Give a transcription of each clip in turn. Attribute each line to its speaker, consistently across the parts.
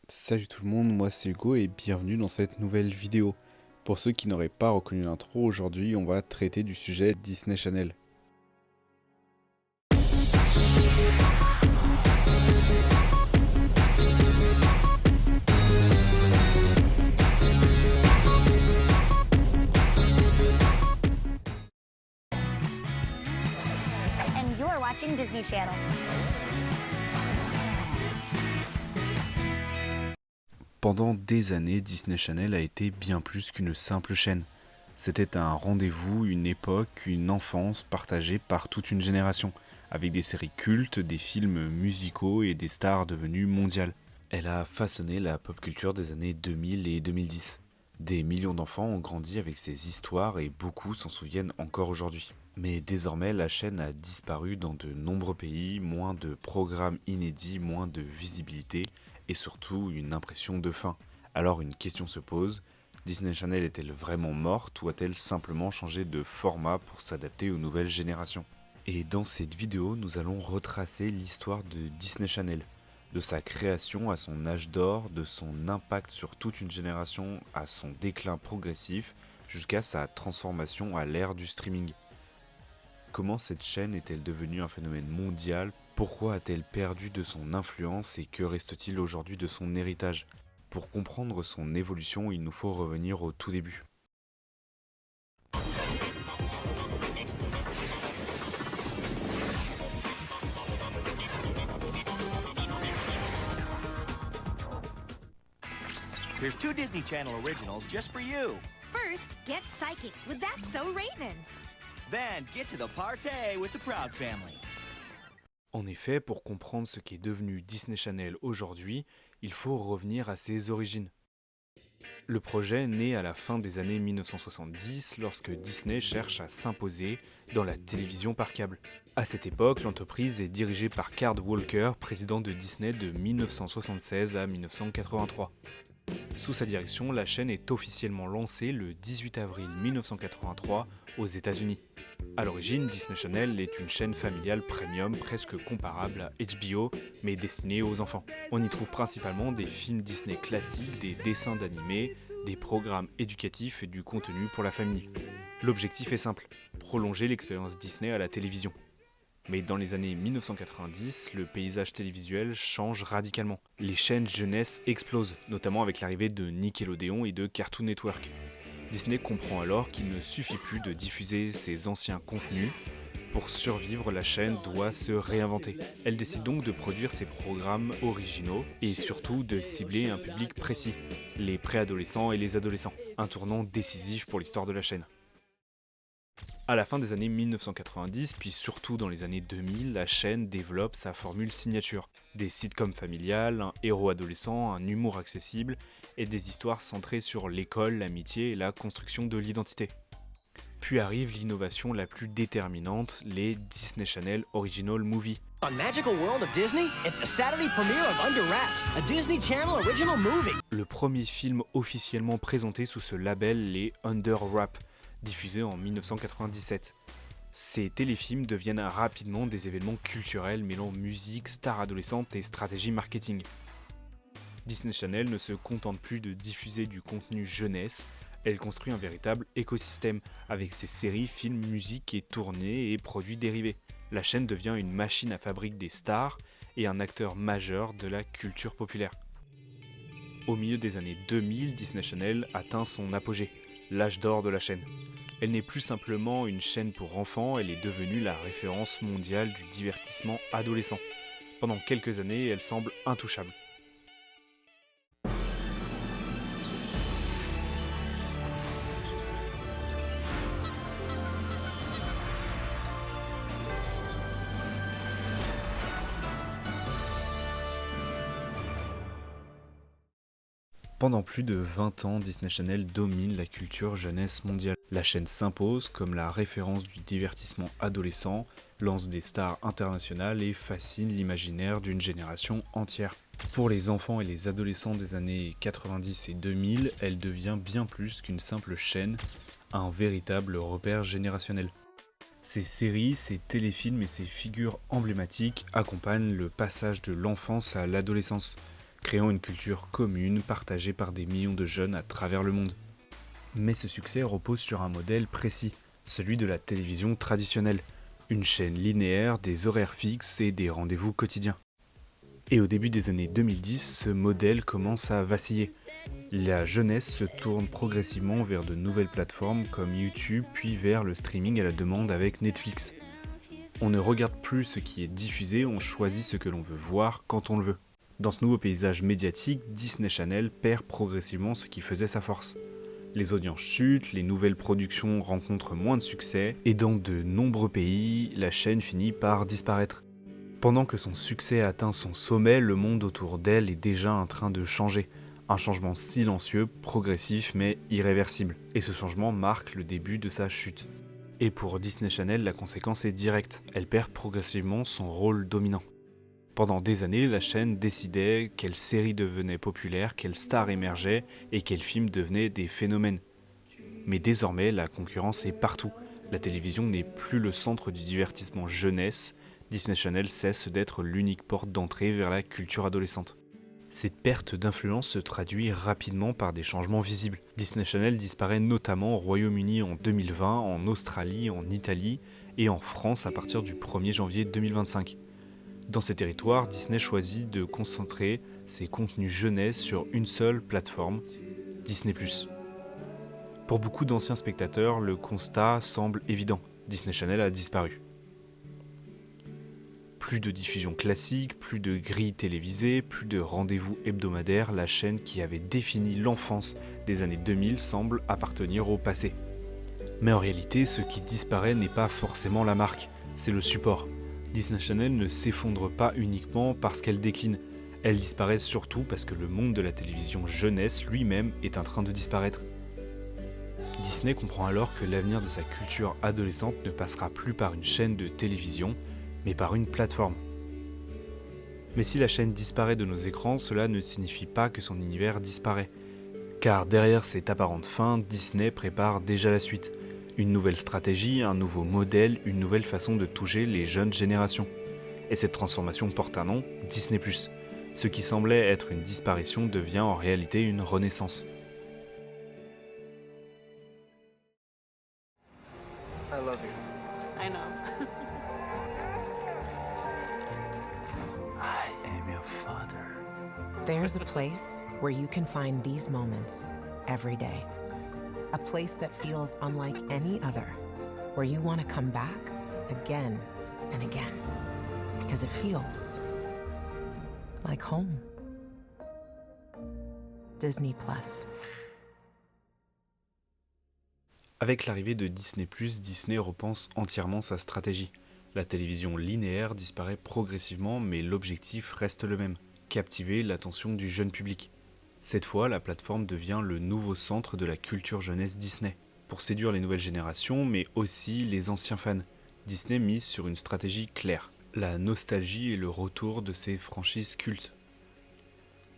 Speaker 1: Salut tout le monde, moi c'est Hugo et bienvenue dans cette nouvelle vidéo. Pour ceux qui n'auraient pas reconnu l'intro, aujourd'hui on va traiter du sujet Disney Channel.
Speaker 2: And you're watching Disney Channel.
Speaker 1: Pendant des années, Disney Channel a été bien plus qu'une simple chaîne. C'était un rendez-vous, une époque, une enfance partagée par toute une génération, avec des séries cultes, des films musicaux et des stars devenues mondiales. Elle a façonné la pop culture des années 2000 et 2010. Des millions d'enfants ont grandi avec ces histoires et beaucoup s'en souviennent encore aujourd'hui. Mais désormais, la chaîne a disparu dans de nombreux pays, moins de programmes inédits, moins de visibilité et surtout une impression de fin. Alors une question se pose, Disney Channel est-elle vraiment morte ou a-t-elle simplement changé de format pour s'adapter aux nouvelles générations ? Et dans cette vidéo, nous allons retracer l'histoire de Disney Channel, de sa création à son âge d'or, de son impact sur toute une génération à son déclin progressif, jusqu'à sa transformation à l'ère du streaming. Comment cette chaîne est-elle devenue un phénomène mondial ? Pourquoi a-t-elle perdu de son influence et que reste-t-il aujourd'hui de son héritage ? Pour comprendre son évolution, il nous faut revenir au tout début.
Speaker 3: Here's 2 Disney Channel originals just for you.
Speaker 4: First, get psychic with That's So Raven.
Speaker 3: Then get to the party with the Proud Family.
Speaker 1: En effet, pour comprendre ce qu'est devenu Disney Channel aujourd'hui, il faut revenir à ses origines. Le projet naît à la fin des années 1970 lorsque Disney cherche à s'imposer dans la télévision par câble. À cette époque, l'entreprise est dirigée par Card Walker, président de Disney de 1976 à 1983. Sous sa direction, la chaîne est officiellement lancée le 18 avril 1983 aux États-Unis. À l'origine, Disney Channel est une chaîne familiale premium presque comparable à HBO, mais destinée aux enfants. On y trouve principalement des films Disney classiques, des dessins d'animés, des programmes éducatifs et du contenu pour la famille. L'objectif est simple, prolonger l'expérience Disney à la télévision. Mais dans les années 1990, le paysage télévisuel change radicalement. Les chaînes jeunesse explosent, notamment avec l'arrivée de Nickelodeon et de Cartoon Network. Disney comprend alors qu'il ne suffit plus de diffuser ses anciens contenus. Pour survivre, la chaîne doit se réinventer. Elle décide donc de produire ses programmes originaux et surtout de cibler un public précis, les préadolescents et les adolescents. Un tournant décisif pour l'histoire de la chaîne. À la fin des années 1990, puis surtout dans les années 2000, la chaîne développe sa formule signature. Des sitcoms familiales, un héros adolescent, un humour accessible et des histoires centrées sur l'école, l'amitié et la construction de l'identité. Puis arrive l'innovation la plus déterminante, les Disney Channel Original Movie.
Speaker 3: On Magical World of Disney, it's the Saturday premiere of Under Wraps, a Disney Channel original movie.
Speaker 1: Le premier film officiellement présenté sous ce label, les Under Wraps, diffusé en 1997. Ces téléfilms deviennent rapidement des événements culturels mêlant musique, stars adolescentes et stratégie marketing. Disney Channel ne se contente plus de diffuser du contenu jeunesse, elle construit un véritable écosystème avec ses séries, films, musique et tournées et produits dérivés. La chaîne devient une machine à fabriquer des stars et un acteur majeur de la culture populaire. Au milieu des années 2000, Disney Channel atteint son apogée, l'âge d'or de la chaîne. Elle n'est plus simplement une chaîne pour enfants, elle est devenue la référence mondiale du divertissement adolescent. Pendant quelques années, elle semble intouchable. Pendant plus de 20 ans, Disney Channel domine la culture jeunesse mondiale. La chaîne s'impose comme la référence du divertissement adolescent, lance des stars internationales et fascine l'imaginaire d'une génération entière. Pour les enfants et les adolescents des années 90 et 2000, elle devient bien plus qu'une simple chaîne. un véritable repère générationnel. Ces séries, ces téléfilms et ces figures emblématiques accompagnent le passage de l'enfance à l'adolescence, créant une culture commune partagée par des millions de jeunes à travers le monde. Mais ce succès repose sur un modèle précis, celui de la télévision traditionnelle, une chaîne linéaire, des horaires fixes et des rendez-vous quotidiens. Et au début des années 2010, ce modèle commence à vaciller. La jeunesse se tourne progressivement vers de nouvelles plateformes comme YouTube, puis vers le streaming à la demande avec Netflix. On ne regarde plus ce qui est diffusé, on choisit ce que l'on veut voir quand on le veut. Dans ce nouveau paysage médiatique, Disney Channel perd progressivement ce qui faisait sa force. Les audiences chutent, les nouvelles productions rencontrent moins de succès, et dans de nombreux pays, la chaîne finit par disparaître. Pendant que son succès atteint son sommet, le monde autour d'elle est déjà en train de changer. Un changement silencieux, progressif mais irréversible. Et ce changement marque le début de sa chute. Et pour Disney Channel, la conséquence est directe. Elle perd progressivement son rôle dominant. Pendant des années, la chaîne décidait quelles séries devenaient populaires, quelles stars émergeaient et quels films devenaient des phénomènes. Mais désormais, la concurrence est partout. La télévision n'est plus le centre du divertissement jeunesse. Disney Channel cesse d'être l'unique porte d'entrée vers la culture adolescente. Cette perte d'influence se traduit rapidement par des changements visibles. Disney Channel disparaît notamment au Royaume-Uni en 2020, en Australie, en Italie et en France à partir du 1er janvier 2025. Dans ces territoires, Disney choisit de concentrer ses contenus jeunesse sur une seule plateforme, Disney+. Pour beaucoup d'anciens spectateurs, le constat semble évident. Disney Channel a disparu. Plus de diffusion classique, plus de grilles télévisées, plus de rendez-vous hebdomadaires, la chaîne qui avait défini l'enfance des années 2000 semble appartenir au passé. Mais en réalité, ce qui disparaît n'est pas forcément la marque, c'est le support. Disney Channel ne s'effondre pas uniquement parce qu'elle décline, elle disparaît surtout parce que le monde de la télévision jeunesse lui-même est en train de disparaître. Disney comprend alors que l'avenir de sa culture adolescente ne passera plus par une chaîne de télévision, mais par une plateforme. Mais si la chaîne disparaît de nos écrans, cela ne signifie pas que son univers disparaît. Car derrière cette apparente fin, Disney prépare déjà la suite. Une nouvelle stratégie, un nouveau modèle, une nouvelle façon de toucher les jeunes générations. Et cette transformation porte un nom, Disney+. Ce qui semblait être une disparition devient en réalité une renaissance.
Speaker 5: I love you.
Speaker 6: I know.
Speaker 5: I am your father.
Speaker 7: There's a place where you can find these moments every day. A place that feels unlike any other, where you want to come back again and again, because it feels like home. Disney+.
Speaker 1: Avec l'arrivée de Disney+, Disney repense entièrement sa stratégie. La télévision linéaire disparaît progressivement, mais l'objectif reste le même, captiver l'attention du jeune public. Cette fois, la plateforme devient le nouveau centre de la culture jeunesse Disney, pour séduire les nouvelles générations, mais aussi les anciens fans. Disney mise sur une stratégie claire, la nostalgie et le retour de ses franchises cultes.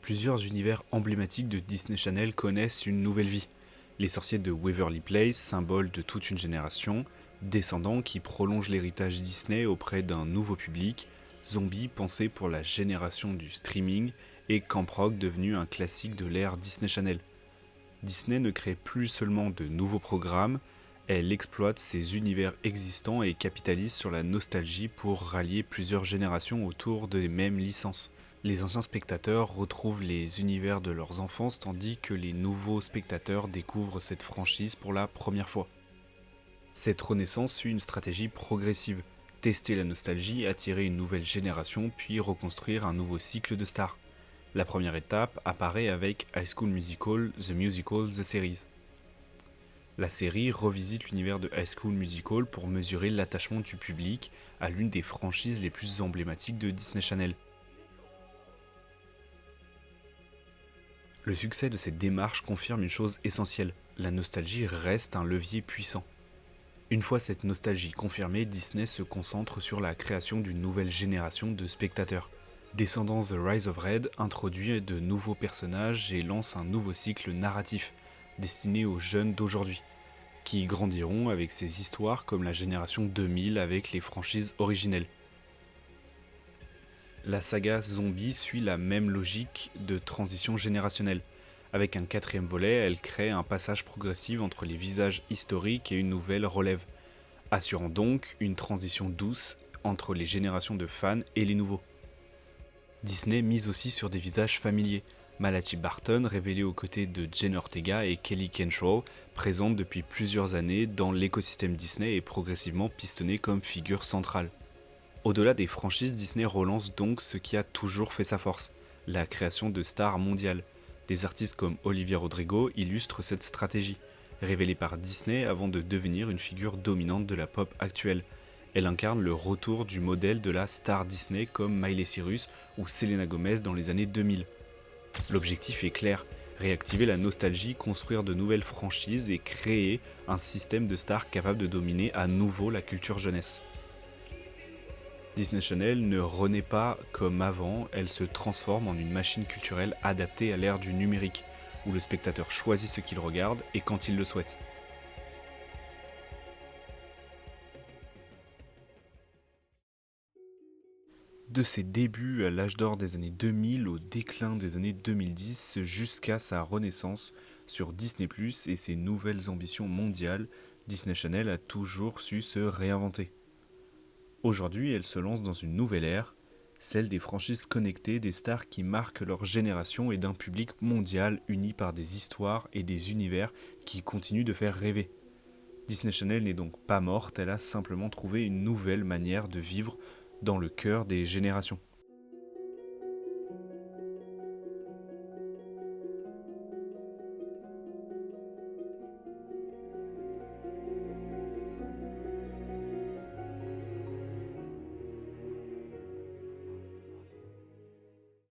Speaker 1: Plusieurs univers emblématiques de Disney Channel connaissent une nouvelle vie. Les sorciers de Waverly Place, symbole de toute une génération, Descendants qui prolongent l'héritage Disney auprès d'un nouveau public, Zombies pensés pour la génération du streaming, et Camp Rock devenu un classique de l'ère Disney Channel. Disney ne crée plus seulement de nouveaux programmes, elle exploite ses univers existants et capitalise sur la nostalgie pour rallier plusieurs générations autour des mêmes licences. Les anciens spectateurs retrouvent les univers de leurs enfances tandis que les nouveaux spectateurs découvrent cette franchise pour la première fois. Cette renaissance suit une stratégie progressive, tester la nostalgie, attirer une nouvelle génération puis reconstruire un nouveau cycle de stars. La première étape apparaît avec High School Musical, The Musical, The Series. La série revisite l'univers de High School Musical pour mesurer l'attachement du public à l'une des franchises les plus emblématiques de Disney Channel. Le succès de cette démarche confirme une chose essentielle, la nostalgie reste un levier puissant. Une fois cette nostalgie confirmée, Disney se concentre sur la création d'une nouvelle génération de spectateurs. Descendants The Rise of Red introduit de nouveaux personnages et lance un nouveau cycle narratif, destiné aux jeunes d'aujourd'hui. qui grandiront avec ces histoires comme la génération 2000 avec les franchises originelles. La saga Zombie suit la même logique de transition générationnelle. Avec un 4e volet, elle crée un passage progressif entre les visages historiques et une nouvelle relève, assurant donc une transition douce entre les générations de fans et les nouveaux. Disney mise aussi sur des visages familiers. Malachi Barton, révélée aux côtés de Jenna Ortega et Kelly Cantrell, présente depuis plusieurs années dans l'écosystème Disney et progressivement pistonnée comme figure centrale. Au-delà des franchises, Disney relance donc ce qui a toujours fait sa force, la création de stars mondiales. Des artistes comme Olivia Rodrigo illustrent cette stratégie, révélée par Disney avant de devenir une figure dominante de la pop actuelle. Elle incarne le retour du modèle de la star Disney comme Miley Cyrus ou Selena Gomez dans les années 2000. L'objectif est clair, réactiver la nostalgie, construire de nouvelles franchises et créer un système de stars capable de dominer à nouveau la culture jeunesse. Disney Channel ne renaît pas comme avant, elle se transforme en une machine culturelle adaptée à l'ère du numérique, où le spectateur choisit ce qu'il regarde et quand il le souhaite. De ses débuts à l'âge d'or des années 2000 au déclin des années 2010 jusqu'à sa renaissance sur Disney+ et ses nouvelles ambitions mondiales, Disney Channel a toujours su se réinventer. Aujourd'hui, elle se lance dans une nouvelle ère, celle des franchises connectées, des stars qui marquent leur génération et d'un public mondial uni par des histoires et des univers qui continuent de faire rêver. Disney Channel n'est donc pas morte, elle a simplement trouvé une nouvelle manière de vivre dans le cœur des générations.